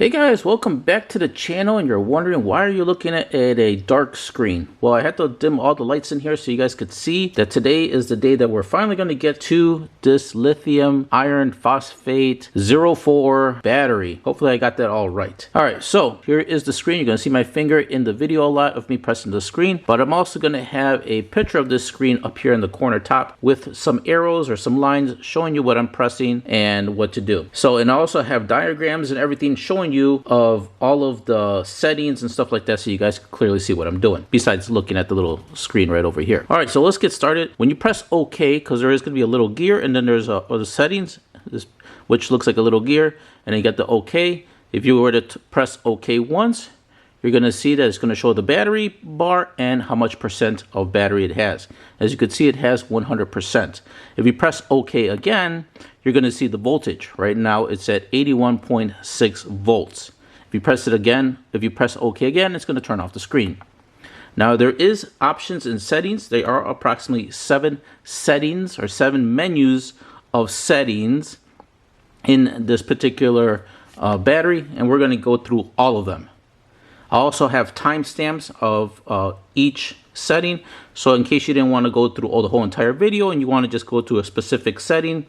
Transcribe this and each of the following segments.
Hey guys, welcome back to the channel. And you're wondering, why are you looking at a dark screen? Well, I had to dim all the lights in here so you guys could see that today is the day that we're finally going to get to this lithium iron phosphate 04 battery. Hopefully I got that all right. All right, so here is the screen. You're going to see my finger in the video a lot of me pressing the screen, but I'm also going to have a picture of this screen up here in the corner top with some arrows or some lines showing you what I'm pressing and what to do. So, and I also have diagrams and everything showing you of all of the settings and stuff like that, so you guys can clearly see what I'm doing besides looking at the little screen right over here. All right, so let's get started. When you press OK, because there is going to be a little gear, and then there's the settings, which looks like a little gear, and then you got the OK. If you were to press OK once, you're going to see that it's going to show the battery bar and how much percent of battery it has. As you can see, it has 100%. If you press OK again, you're going to see the voltage. Right now, it's at 81.6 volts. If you press it again, if you press OK again, it's going to turn off the screen. Now, there is options in settings. There are approximately 7 settings or 7 menus of settings in this particular battery, and we're going to go through all of them. I also have timestamps of each setting, so in case you didn't want to go through the whole entire video and you want to just go to a specific setting,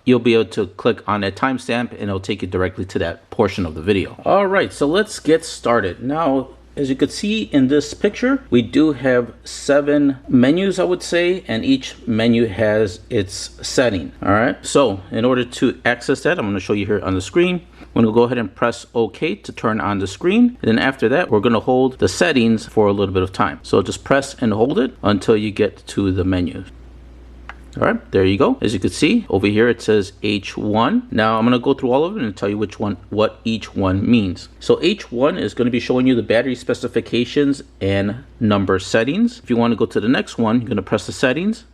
you'll be able to click on that timestamp and it'll take you directly to that portion of the video. All right, so let's get started. Now, as you can see in this picture, we do have 7 menus, I would say, and each menu has its setting. All right, so in order to access that, I'm going to show you here on the screen. I'm going to go ahead and press OK to turn on the screen. And then after that, we're going to hold the settings for a little bit of time. So just press and hold it until you get to the menu. All right, there you go. As you can see over here, it says H1. Now I'm going to go through all of it and tell you what each one means. So H1 is going to be showing you the battery specifications and number settings. If you want to go to the next one, you're going to press the settings,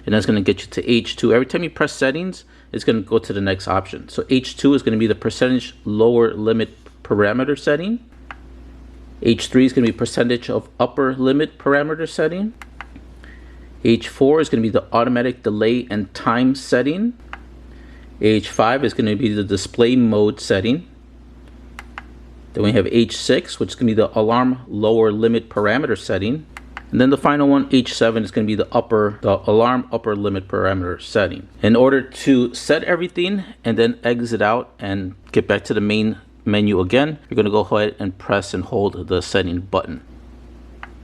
and that's going to get you to H2. Every time you press settings, it's going to go to the next option. So H2 is going to be the percentage lower limit parameter setting. H3 is going to be percentage of upper limit parameter setting. H4 is going to be the automatic delay and time setting. H5 is going to be the display mode setting. Then we have H6, which is going to be the alarm lower limit parameter setting. And then the final one, H7, is going to be the alarm upper limit parameter setting. In order to set everything and then exit out and get back to the main menu again, you're going to go ahead and press and hold the setting button.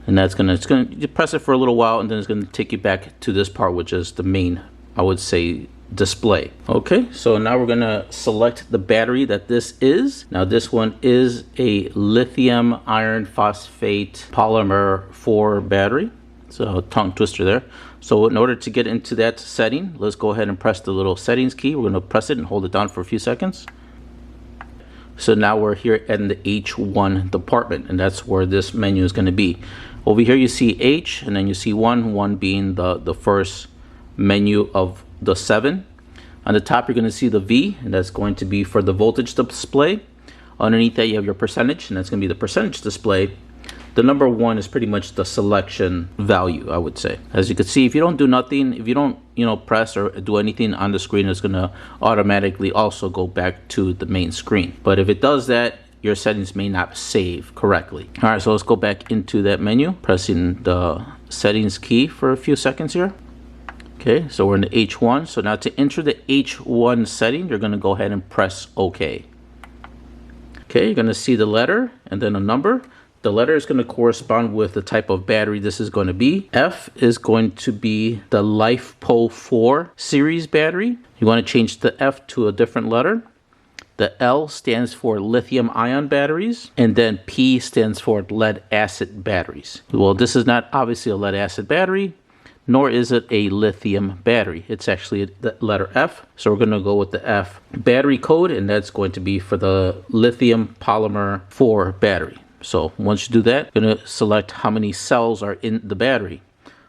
And it's going to press it for a little while, and then it's going to take you back to this part, which is the main, I would say, display. Okay, so now we're going to select the battery that this is. Now this one is a lithium iron phosphate polymer 4 battery. So tongue twister there. So in order to get into that setting, let's go ahead and press the little settings key. We're going to press it and hold it down for a few seconds. So now we're here in the H1 department, and that's where this menu is going to be. Over here you see H, and then you see 1 being the first menu of the 7. On the top you're going to see the V, and that's going to be for the voltage display. Underneath that you have your percentage, and that's going to be the percentage display. The number 1 is pretty much the selection value, I would say. As you can see, if you don't do nothing, if you don't press or do anything on the screen, it's going to automatically also go back to the main screen. But if it does that, your settings may not save correctly. All right, so let's go back into that menu, pressing the settings key for a few seconds here. Okay, so we're in the H1. So now to enter the H1 setting, you're going to go ahead and press OK. Okay, you're going to see the letter and then a number. The letter is going to correspond with the type of battery this is going to be. F is going to be the lifepo4 series battery. You want to change the F to a different letter. The L stands for lithium ion batteries, and then P stands for lead acid batteries. Well, this is not obviously a lead acid battery, nor is it a lithium battery. It's actually the letter F. So we're going to go with the F battery code, and that's going to be for the lithium polymer 4 battery. So once you do that, you're going to select how many cells are in the battery.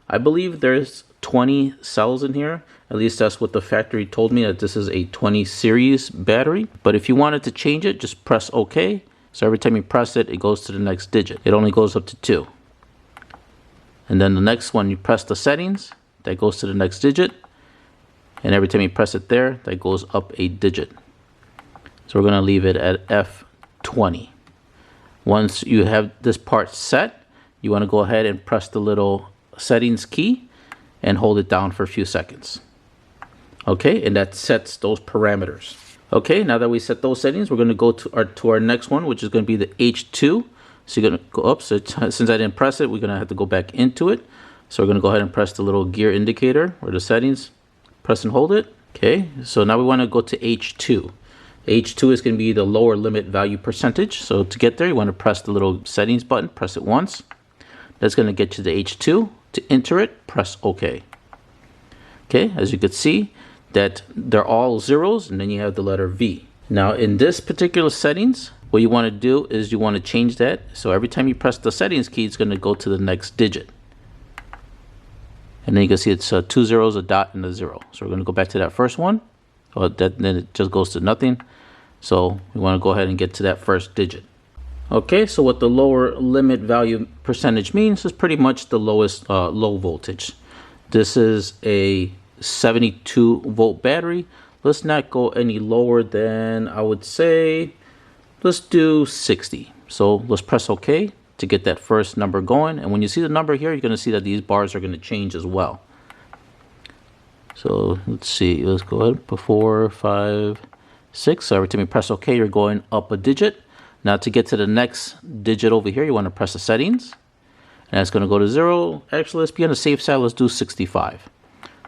I believe there's 20 cells in here. At least that's what the factory told me, that this is a 20 series battery. But if you wanted to change it, just press OK. So every time you press it, it goes to the next digit. It only goes up to 2. And then the next one, you press the settings, that goes to the next digit. And every time you press it there, that goes up a digit. So we're going to leave it at F 20. Once you have this part set, you want to go ahead and press the little settings key and hold it down for a few seconds. Okay, and that sets those parameters. Okay, now that we set those settings, we're going to go to our next one, which is going to be the H2. So you're going to go up. So since I didn't press it, we're going to have to go back into it. So we're going to go ahead and press the little gear indicator or the settings. Press and hold it. Okay, so now we want to go to H2. H2 is going to be the lower limit value percentage. So to get there, you want to press the little settings button. Press it once. That's going to get you to H2. To enter it, press OK. Okay, as you can see, that they're all zeros, and then you have the letter V. Now in this particular settings, what you want to do is you want to change that. So every time you press the settings key, it's going to go to the next digit. And then you can see it's 2 zeros, a dot, and a 0. So we're going to go back to that first one. Then it just goes to nothing. So we want to go ahead and get to that first digit. Okay, so what the lower limit value percentage means is pretty much the lowest low voltage. This is a 72 volt battery. Let's not go any lower than, I would say, let's do 60. So let's press OK to get that first number going. And when you see the number here, you're going to see that these bars are going to change as well. So let's see, let's go ahead, 4, 5, 6. So every time you press OK, you're going up a digit. Now to get to the next digit over here, you want to press the settings. And it's going to go to 0. Actually, let's be on the safe side. Let's do 65.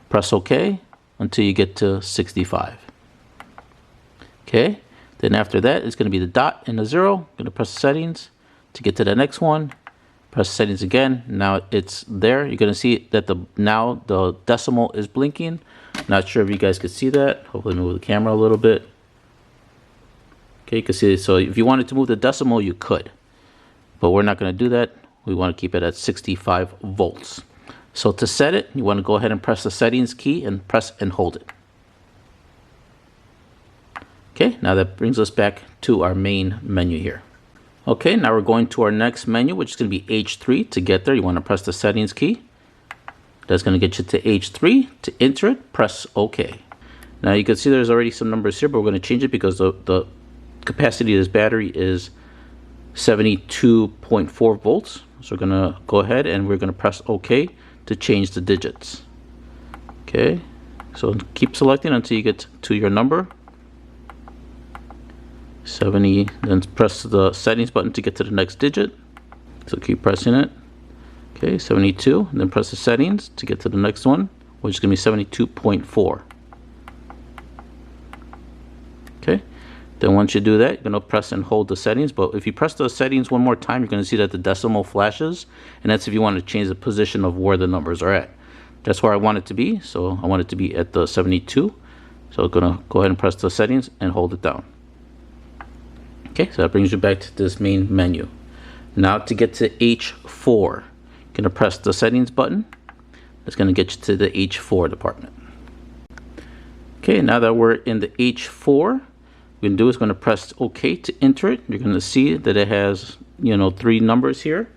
Press OK until you get to 65. Okay. Then after that, it's going to be the dot and the 0. I'm going to press the settings to get to the next one. Press settings again. Now it's there. You're going to see that now the decimal is blinking. Not sure if you guys could see that. Hopefully move the camera a little bit. Okay, you can see it. So if you wanted to move the decimal, you could. But we're not going to do that. We want to keep it at 65 volts. So to set it, you want to go ahead and press the settings key and press and hold it. Okay, now that brings us back to our main menu here. Okay, now we're going to our next menu, which is going to be H3. To get there, you want to press the settings key. That's going to get you to H3. To enter it, press OK. Now you can see there's already some numbers here, but we're going to change it because the capacity of this battery is 72.4 volts. So we're going to go ahead and we're going to press OK to change the digits. Okay, so keep selecting until you get to your number. 70, then press the settings button to get to the next digit. So keep pressing it. Okay, 72, and then press the settings to get to the next one, which is going to be 72.4. Okay, then once you do that, you're going to press and hold the settings. But if you press the settings one more time, you're going to see that the decimal flashes, and that's if you want to change the position of where the numbers are at. That's where I want it to be, so I want it to be at the 72. So I'm going to go ahead and press the settings and hold it down. Okay, so that brings you back to this main menu. Now to get to H4, you're going to press the settings button. That's going to get you to the H4 department. Okay, now that we're in the H4, what we're going to do is going to press OK to enter it. You're going to see that it has, 3 numbers here.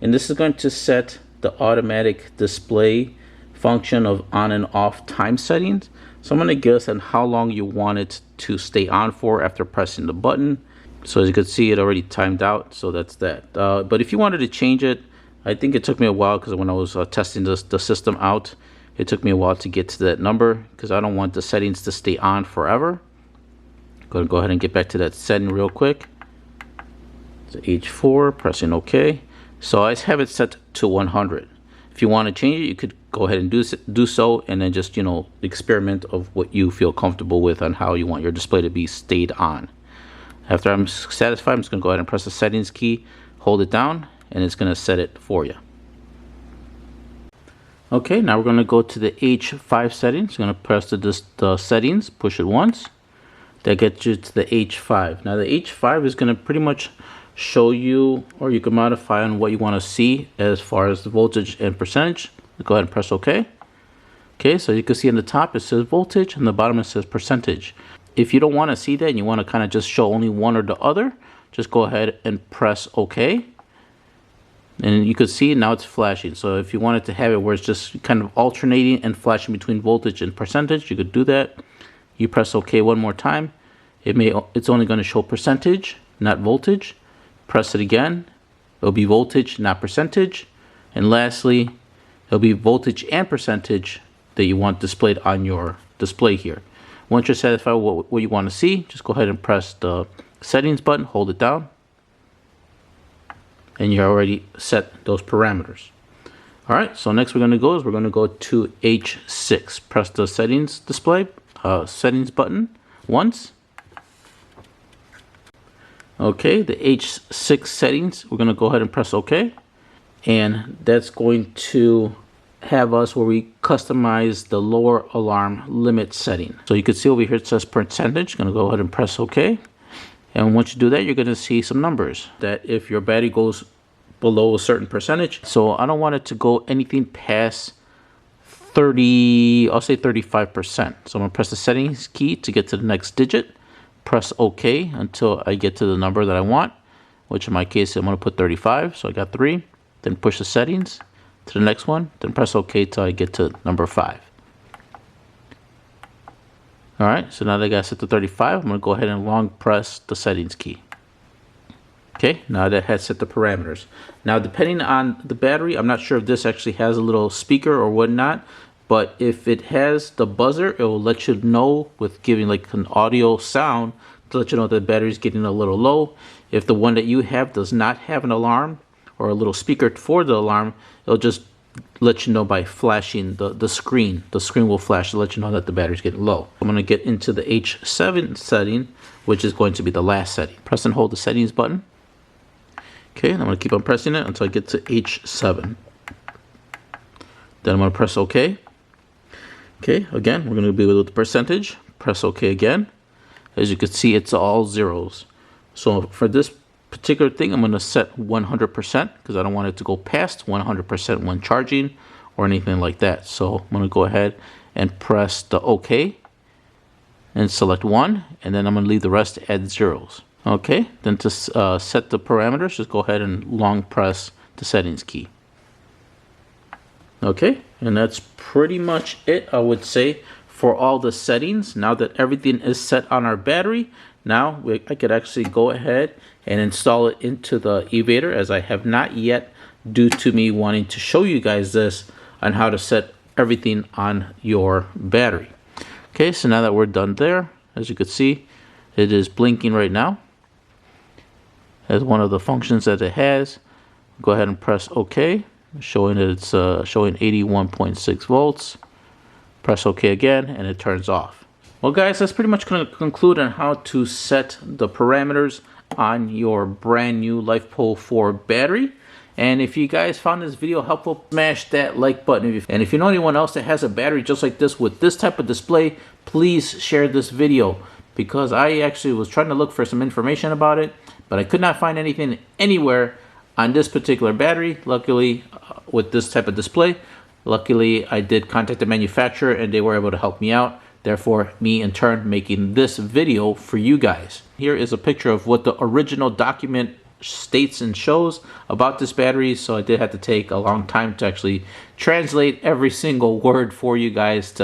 And this is going to set the automatic display function of on and off time settings. So I'm going to guess on how long you want it to stay on for after pressing the button. So as you can see, it already timed out, so that's that. But if you wanted to change it, I think it took me a while because when I was testing the system out, it took me a while to get to that number because I don't want the settings to stay on forever. Go ahead and get back to that setting real quick. So H4, pressing OK. So I have it set to 100. If you want to change it, you could go ahead and do so, and then just experiment of what you feel comfortable with on how you want your display to be stayed on. After I'm satisfied, I'm just going to go ahead and press the settings key, hold it down, and it's going to set it for you. Okay, now we're going to go to the H5 settings. You're going to press the settings, push it once. That gets you to the H5. Now the H5 is going to pretty much show you, or you can modify on what you want to see as far as the voltage and percentage. Go ahead and press OK. Okay, so you can see in the top it says voltage, and the bottom it says percentage. If you don't want to see that and you want to kind of just show only one or the other, just go ahead and press OK. And you can see now it's flashing. So if you wanted to have it where it's just kind of alternating and flashing between voltage and percentage, you could do that. You press OK one more time. It's only going to show percentage. not voltage. Press it again, it'll be voltage, not percentage. And lastly, it'll be voltage and percentage that you want displayed on your display here. Once you're satisfied with what you want to see, just go ahead and press the settings button, hold it down, and you already set those parameters. Alright, so next we're going to go to H6. Press the settings display, settings button once. Okay, the H6 settings, we're going to go ahead and press OK. And that's going to have us where we customize the lower alarm limit setting. So you can see over here it says percentage. Going to go ahead and press OK. And once you do that, you're going to see some numbers that if your battery goes below a certain percentage. So I don't want it to go anything past 30, I'll say 35%. So I'm going to press the settings key to get to the next digit. Press OK until I get to the number that I want, which in my case I'm going to put 35. So I got 3. Then push the settings to the next one. Then press OK till I get to number 5. Alright, so now that I got set to 35, I'm going to go ahead and long press the settings key. Okay, now that has set the parameters. Now depending on the battery, I'm not sure if this actually has a little speaker or whatnot, but if it has the buzzer, it will let you know with giving like an audio sound to let you know the battery is getting a little low. If the one that you have does not have an alarm or a little speaker for the alarm, it'll just let you know by flashing the screen. The screen will flash to let you know that the battery is getting low. I'm going to get into the H7 setting, which is going to be the last setting. Press and hold the settings button. Okay, and I'm going to keep on pressing it until I get to H7. Then I'm going to press OK. Okay, again, we're going to be with the percentage. Press OK again. As you can see, it's all zeros. So for this particular thing, I'm going to set 100% because I don't want it to go past 100% when charging or anything like that. So I'm going to go ahead and press the OK and select 1, and then I'm going to leave the rest at zeros. Okay, then to set the parameters, just go ahead and long press the settings key. Okay, and that's pretty much it, I would say, for all the settings. Now that everything is set on our battery, now I could actually go ahead and install it into the e-vader, as I have not yet, due to me wanting to show you guys this on how to set everything on your battery. Okay, so now that we're done there, as you can see, it is blinking right now as one of the functions that it has. Go ahead and press OK, showing that it's showing 81.6 volts. Press OK again, and it turns off. Well guys, that's pretty much going to conclude on how to set the parameters on your brand new lifepo4 battery. And if you guys found this video helpful, smash that like button. And if you know anyone else that has a battery just like this with this type of display, please share this video, because I actually was trying to look for some information about it, but I could not find anything anywhere on this particular battery. Luckily, with this type of display, luckily I did contact the manufacturer and they were able to help me out. Therefore, me in turn making this video for you guys. Here is a picture of what the original document states and shows about this battery. So I did have to take a long time to actually translate every single word for you guys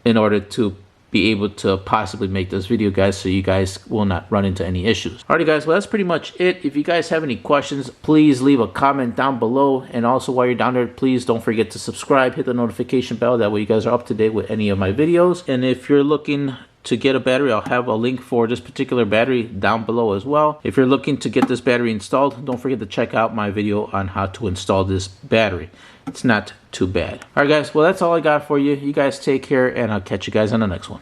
in order to be able to possibly make this video, guys, so you guys will not run into any issues. Alrighty guys, well that's pretty much it. If you guys have any questions, please leave a comment down below, and also while you're down there, please don't forget to subscribe, hit the notification bell, that way you guys are up to date with any of my videos. And if you're looking to get a battery, I'll have a link for this particular battery down below as well. If you're looking to get this battery installed, don't forget to check out my video on how to install this battery. It's not too bad. Alright guys, well that's all I got for you. You guys take care, and I'll catch you guys on the next one.